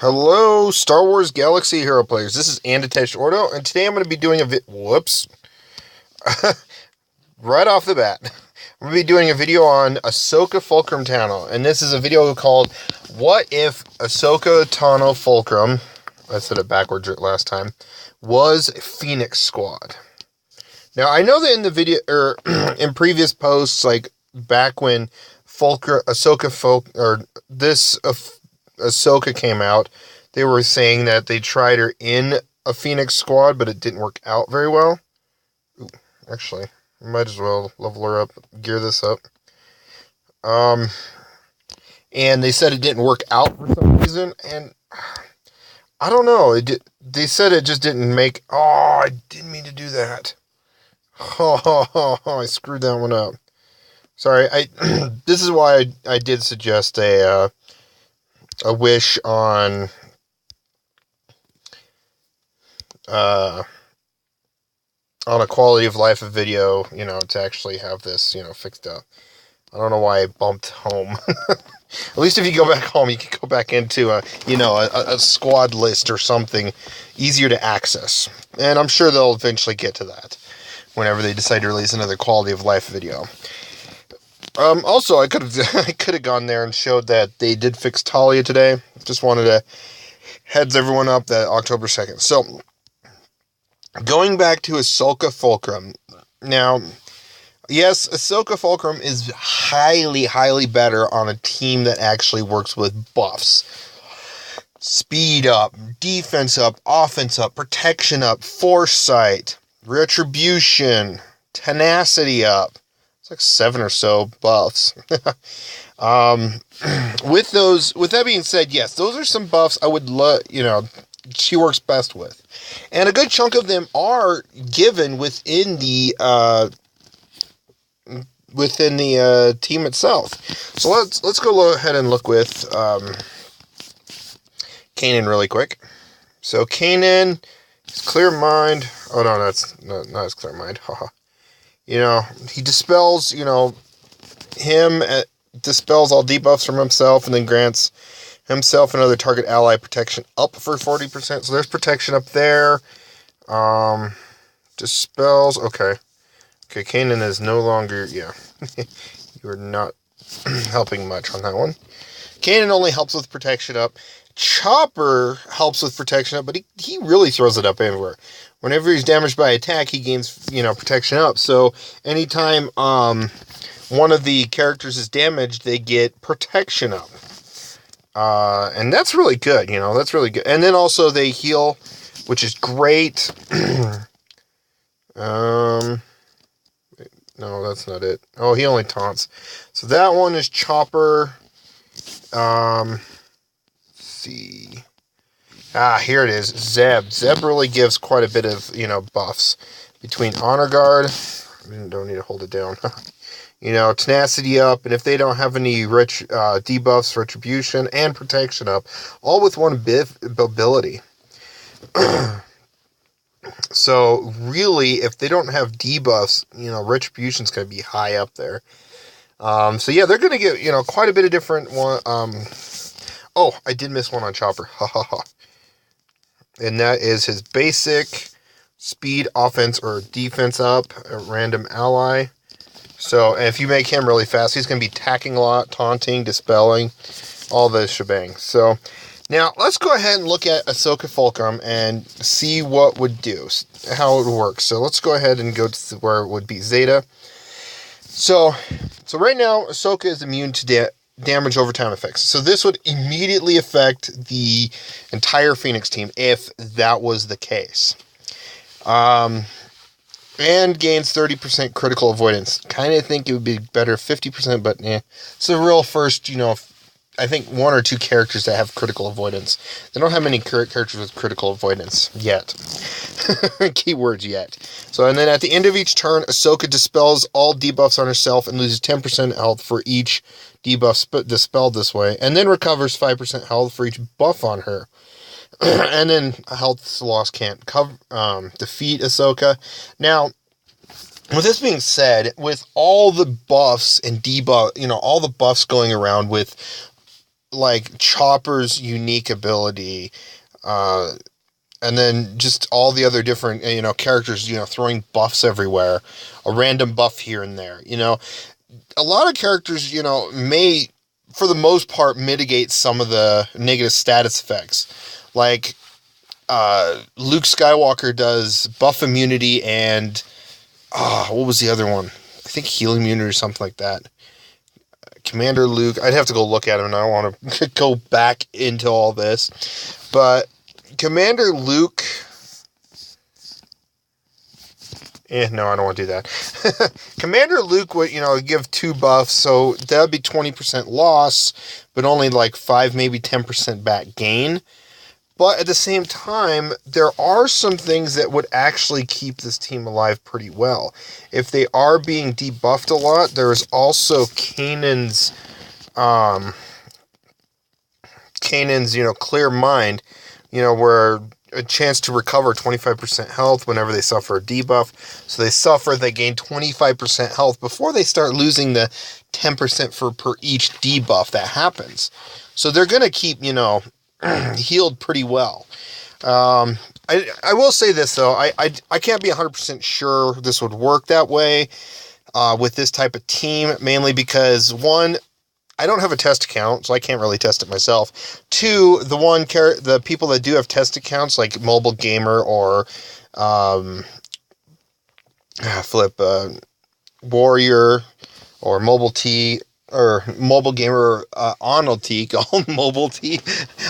Hello, Star Wars Galaxy Hero Players. This is Anditesh Ordo, and today I'm going to be doing whoops. Right off the bat, I'm going to be doing a video on Ahsoka Fulcrum Tano, and this is a video called, What If Ahsoka Tano Fulcrum, I said it backwards last time, was Phoenix Squad. Now, I know that in the video, in previous posts, like back when Ahsoka came out, they were saying that they tried her in a Phoenix Squad, but it didn't work out very well. Ooh, actually, I might as well level her up, gear this up. And they said it didn't work out for some reason, and I don't know. They said it just didn't make. Oh, I didn't mean to do that. Oh, I screwed that one up. Sorry. This is why I did suggest a wish on a quality of life of video, to actually have this, fixed up. I don't know why I bumped home. At least if you go back home, you can go back into a squad list or something easier to access. And I'm sure they'll eventually get to that whenever they decide to release another quality of life video. Also, I could have gone there and showed that they did fix Talia today. Just wanted to heads everyone up that October 2nd. So, going back to Ahsoka Fulcrum. Now, yes, Ahsoka Fulcrum is highly, highly better on a team that actually works with buffs. Speed up, defense up, offense up, protection up, foresight, retribution, tenacity up. It's like 7 or so buffs. With that being said, yes, those are some buffs I would she works best with. And a good chunk of them are given within the team itself. So let's go ahead and look with Kanan really quick. So Kanan, his clear mind. Oh no, that's not his clear mind. Haha. He dispels, dispels all debuffs from himself and then grants himself and other target ally protection up for 40%. So there's protection up there. Dispels. Okay, Kanan is no longer, you are not helping much on that one. Kanan only helps with protection up. Chopper helps with protection up, but he really throws it up everywhere. Whenever he's damaged by attack, he gains, protection up. So anytime one of the characters is damaged, they get protection up. And that's really good, that's really good. And then also they heal, which is great. No, that's not it. Oh, he only taunts. So that one is Chopper. Let's see. Here it is. Zeb. Zeb really gives quite a bit of, buffs. Between Honor Guard, don't need to hold it down. Tenacity up, and if they don't have any debuffs, retribution, and protection up, all with one ability. So, really, if they don't have debuffs, retribution's going to be high up there. So, yeah, they're going to get, quite a bit of different one. Oh, I did miss one on Chopper. Ha ha ha. And that is his basic speed, offense, or defense up, a random ally. So, if you make him really fast, he's going to be attacking a lot, taunting, dispelling, all the shebang. So, now, let's go ahead and look at Ahsoka Fulcrum and see what would do, how it would work. So, let's go ahead and go to where it would be Zeta. So right now, Ahsoka is immune to damage over time effects. So this would immediately affect the entire Phoenix team if that was the case. And gains 30% critical avoidance. Kind of think it would be better 50%, but it's the real first, I think 1 or 2 characters that have critical avoidance. They don't have many characters with critical avoidance yet. Keywords yet. So, and then at the end of each turn, Ahsoka dispels all debuffs on herself and loses 10% health for each debuff dispelled this way, and then recovers 5% health for each buff on her. And then health loss can't defeat Ahsoka. Now, with this being said, with all the buffs and debuff, all the buffs going around with like Chopper's unique ability, and then just all the other different, characters, throwing buffs everywhere, a random buff here and there, a lot of characters, may, for the most part, mitigate some of the negative status effects. Like, Luke Skywalker does buff immunity and, what was the other one? I think heal immunity or something like that. Commander Luke, I'd have to go look at him, and I don't want to go back into all this. But Commander Luke... no, I don't want to do that. Commander Luke would, give 2 buffs, so that would be 20% loss, but only like 5, maybe 10% back gain. But at the same time, there are some things that would actually keep this team alive pretty well. If they are being debuffed a lot, there is also Kanan's, clear mind, where a chance to recover 25% health whenever they suffer a debuff. So they suffer, they gain 25% health before they start losing the 10% per each debuff that happens. So they're going to keep, healed pretty well. I will say this, though. I can't be 100% sure this would work that way with this type of team, mainly because, 1, I don't have a test account, so I can't really test it myself. 2, the people that do have test accounts, like Mobile Gamer or Warrior or Mobile T, or Mobile Gamer Arnold T, called Mobile T.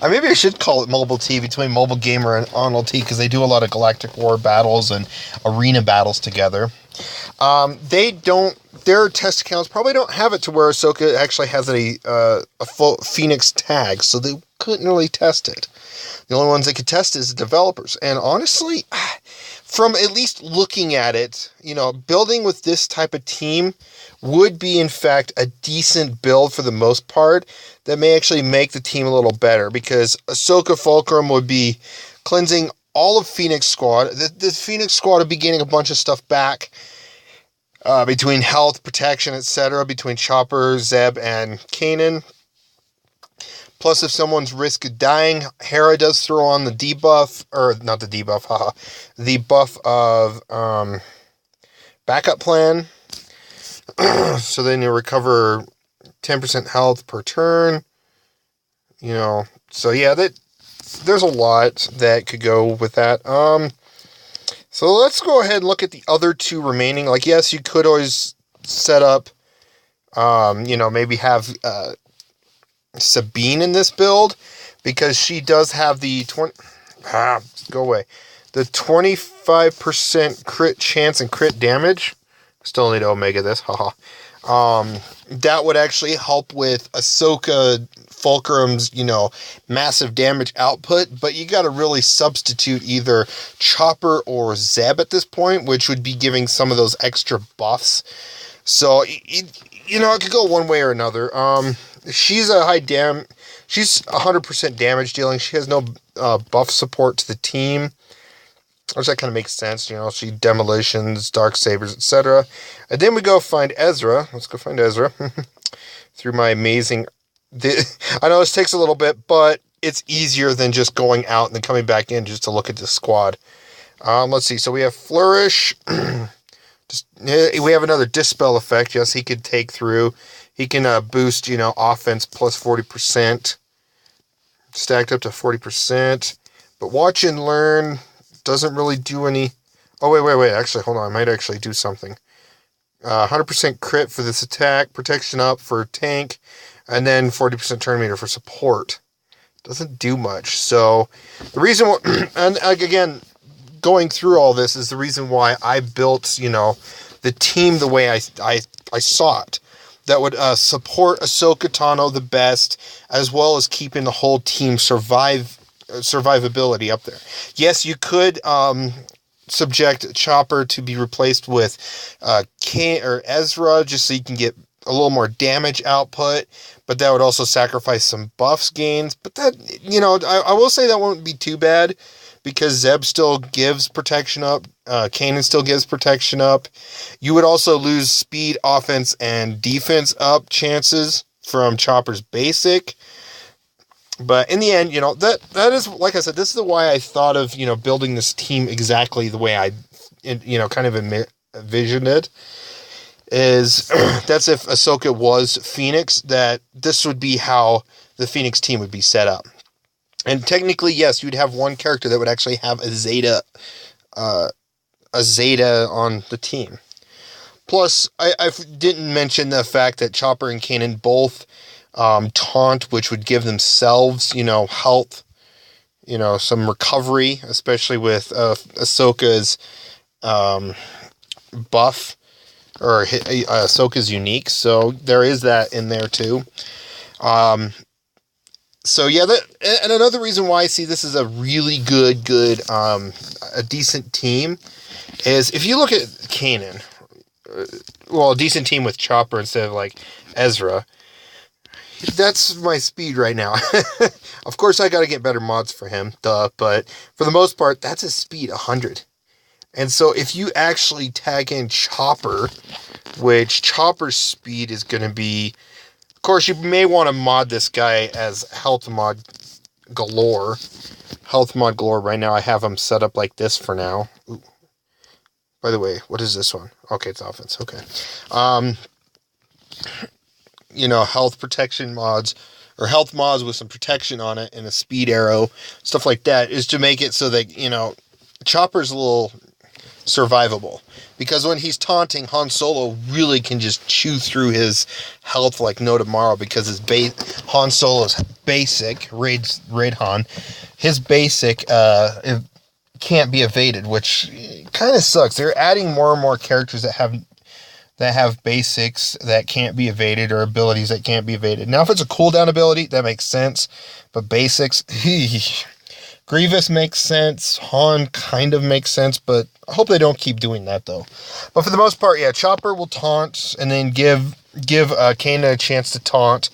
Maybe I should call it Mobile T, between Mobile Gamer and Arnold T, because they do a lot of Galactic War battles and arena battles together. Their test accounts probably don't have it to where Ahsoka actually has a full Phoenix tag, so they couldn't really test it. The only ones that could test it is the developers. And honestly, from at least looking at it, building with this type of team would be, in fact, a decent build for the most part that may actually make the team a little better, because Ahsoka Fulcrum would be cleansing all of Phoenix Squad. The Phoenix Squad would be gaining a bunch of stuff back between health, protection, etc., between Chopper, Zeb, and Kanan. Plus, if someone's risk of dying, Hera does throw on the debuff, or not the debuff, the buff of backup plan. So then you recover 10% health per turn. So yeah, there's a lot that could go with that. So let's go ahead and look at the other 2 remaining. Like, yes, you could always set up, maybe have Sabine in this build, because she does have the go away. The 25% crit chance and crit damage. Still need to Omega this, haha. That would actually help with Ahsoka Fulcrum's, massive damage output, but you got to really substitute either Chopper or Zeb at this point, which would be giving some of those extra buffs. So, it could go one way or another. She's she's 100% damage dealing. She has no buff support to the team, which that kind of makes sense. She demolitions, dark sabers, etc. And then we go find Ezra. Let's go find Ezra through my amazing... I know this takes a little bit, but it's easier than just going out and then coming back in just to look at the squad. Let's see. So we have Flourish. We have another Dispel effect. Yes, he could take through. He can boost, offense plus 40%. Stacked up to 40%. But Watch and Learn doesn't really do any... Oh, wait. Actually, hold on. I might actually do something. 100% crit for this attack. Protection up for tank. And then 40% turn meter for support. Doesn't do much. So, the reason... And again, going through all this is the reason why I built, the team the way I saw it. That would support Ahsoka Tano the best, as well as keeping the whole team survivability up there. Yes, you could subject Chopper to be replaced with Ezra, just so you can get a little more damage output, but that would also sacrifice some buffs gains. But that, I will say that won't be too bad, because Zeb still gives protection up, Kanan still gives protection up. You would also lose speed, offense, and defense up chances from Chopper's basic. But in the end, that is, like I said, this is why I thought of, building this team exactly the way I, kind of envisioned it. Is that's if Ahsoka was Phoenix, that this would be how the Phoenix team would be set up. And technically, yes, you'd have one character that would actually have a Zeta on the team. Plus, I didn't mention the fact that Chopper and Kanan both taunt, which would give themselves, health, some recovery, especially with Ahsoka's buff, or Ahsoka's unique. So there is that in there too. So yeah, and another reason why I see this as a really good, a decent team is if you look at Kanan, a decent team with Chopper instead of like Ezra. That's my speed right now. Of course, I got to get better mods for him, but for the most part, that's his speed, 100. And so if you actually tag in Chopper, which Chopper's speed is going to be, of course, you may want to mod this guy as health mod galore. Health mod galore. Right now, I have him set up like this for now. Ooh. By the way, what is this one? Okay, it's offense. Okay. Health protection mods, or health mods with some protection on it and a speed arrow, stuff like that, is to make it so that, Chopper's a little survivable. Because when he's taunting, Han Solo really can just chew through his health like no tomorrow, because Han Solo's basic, Raid Han, his basic can't be evaded, which kind of sucks. They're adding more and more characters that have basics that can't be evaded, or abilities that can't be evaded. Now, if it's a cooldown ability, that makes sense, but basics, Grievous makes sense, Han kind of makes sense, but I hope they don't keep doing that, though. But for the most part, yeah, Chopper will taunt, and then give Kanan a chance to taunt,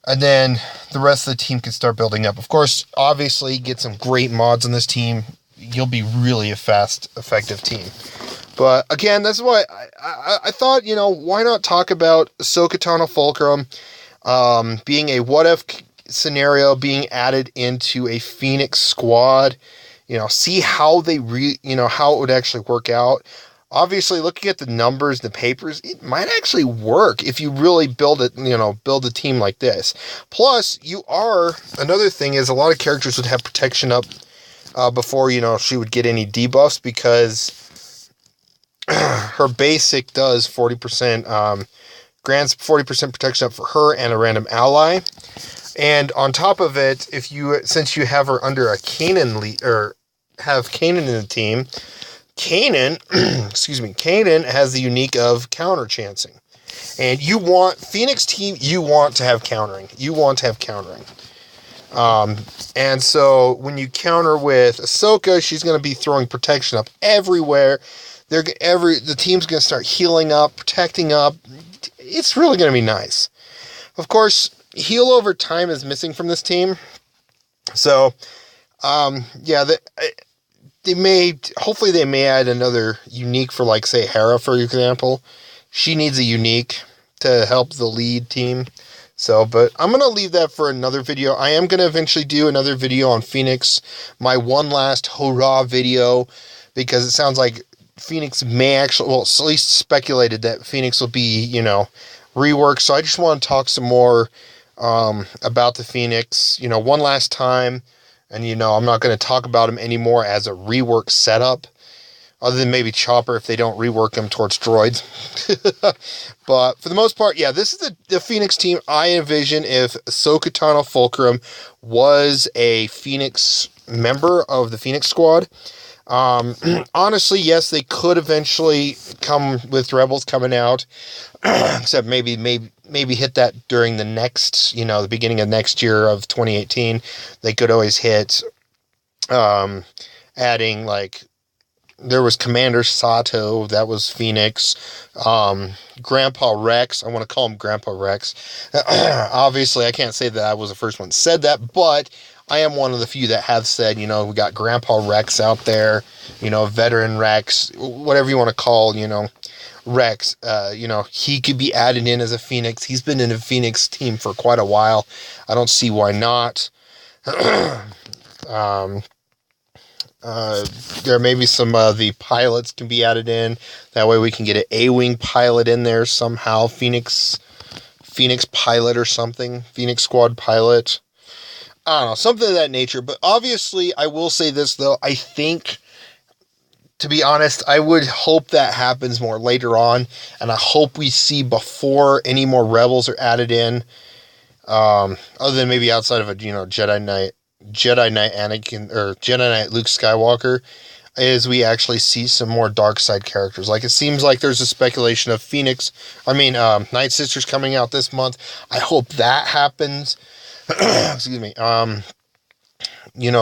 and then the rest of the team can start building up. Of course, obviously, get some great mods on this team. You'll be really a fast, effective team. But again, that's why I thought, why not talk about Ahsoka Tano Fulcrum being a what-if scenario, being added into a Phoenix squad, see how how it would actually work out. Obviously, looking at the numbers, the papers, it might actually work if you really build a team like this. Plus, another thing is a lot of characters would have protection up before, she would get any debuffs, because her basic does 40%, grants 40% protection up for her and a random ally. And on top of it, since you have her under a Kanan or have Kanan in the team, Kanan has the unique of counter chancing. And Phoenix team, you want to have countering. And so when you counter with Ahsoka, she's going to be throwing protection up everywhere. The team's going to start healing up, protecting up. It's really going to be nice. Of course, heal over time is missing from this team. So, hopefully they may add another unique for, like, say, Hera, for example. She needs a unique to help the lead team. So, but I'm going to leave that for another video. I am going to eventually do another video on Phoenix, my one last hurrah video, because it sounds like Phoenix may actually, well, it's at least speculated that Phoenix will be, reworked. So I just want to talk some more about the Phoenix, one last time. And, I'm not going to talk about him anymore as a rework setup, other than maybe Chopper if they don't rework him towards droids. But for the most part, yeah, this is the Phoenix team I envision if Ahsoka Tano Fulcrum was a Phoenix member of the Phoenix squad. Honestly, yes, they could eventually come with Rebels coming out, except maybe hit that during the next, the beginning of next year of 2018. They could always hit, adding, like, there was Commander Sato, that was Phoenix, Grandpa Rex, I want to call him Grandpa Rex. Obviously, I can't say that I was the first one that said that, but I am one of the few that have said, we got Grandpa Rex out there, Veteran Rex, whatever you want to call, Rex, he could be added in as a Phoenix. He's been in a Phoenix team for quite a while. I don't see why not. There may be some the pilots can be added in. That way we can get an A-Wing pilot in there somehow. Phoenix pilot or something. Phoenix Squad pilot. I don't know, something of that nature. But obviously, I will say this, though. I think, to be honest, I would hope that happens more later on. And I hope we see before any more Rebels are added in. Other than maybe outside of a, Jedi Knight Anakin, or Jedi Knight Luke Skywalker, is we actually see some more dark side characters. Like, it seems like there's a speculation of Night Sisters coming out this month. I hope that happens. Excuse me.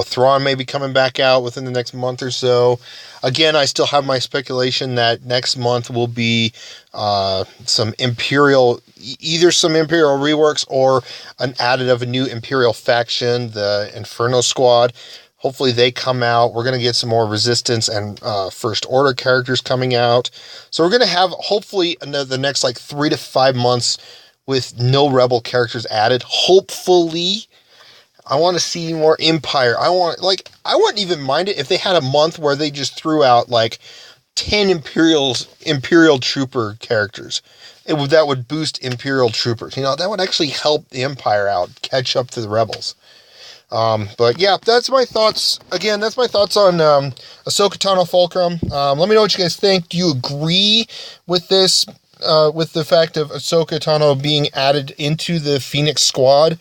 Thrawn may be coming back out within the next month or so. Again, I still have my speculation that next month will be either some Imperial reworks or an added of a new Imperial faction, the Inferno Squad. Hopefully they come out. We're going to get some more Resistance and First Order characters coming out. So we're going to have, hopefully, the next 3 to 5 months with no Rebel characters added. Hopefully. I want to see more Empire. I wouldn't even mind it if they had a month where they just threw out 10 Imperial Trooper characters. That would boost Imperial Troopers. That would actually help the Empire out, catch up to the Rebels. But yeah, that's my thoughts. Again, that's my thoughts on Ahsoka Tano Fulcrum. Let me know what you guys think. Do you agree with this? With the fact of Ahsoka Tano being added into the Phoenix Squad?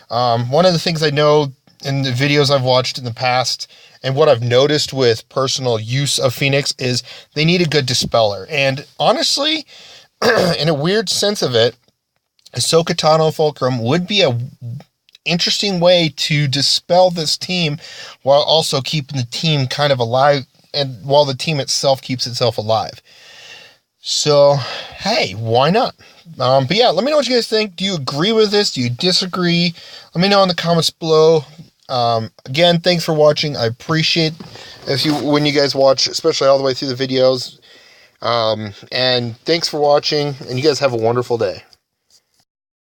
One of the things I know in the videos I've watched in the past, and what I've noticed with personal use of Phoenix, is they need a good dispeller. And honestly, in a weird sense of it, Ahsoka Tano Fulcrum would be a interesting way to dispel this team while also keeping the team kind of alive, and while the team itself keeps itself alive. So, hey, why not? But yeah, let me know what you guys think. Do you agree with this? Do you disagree? Let me know in the comments below. Again, thanks for watching. I appreciate when you guys watch, especially all the way through the videos. And thanks for watching, and you guys have a wonderful day.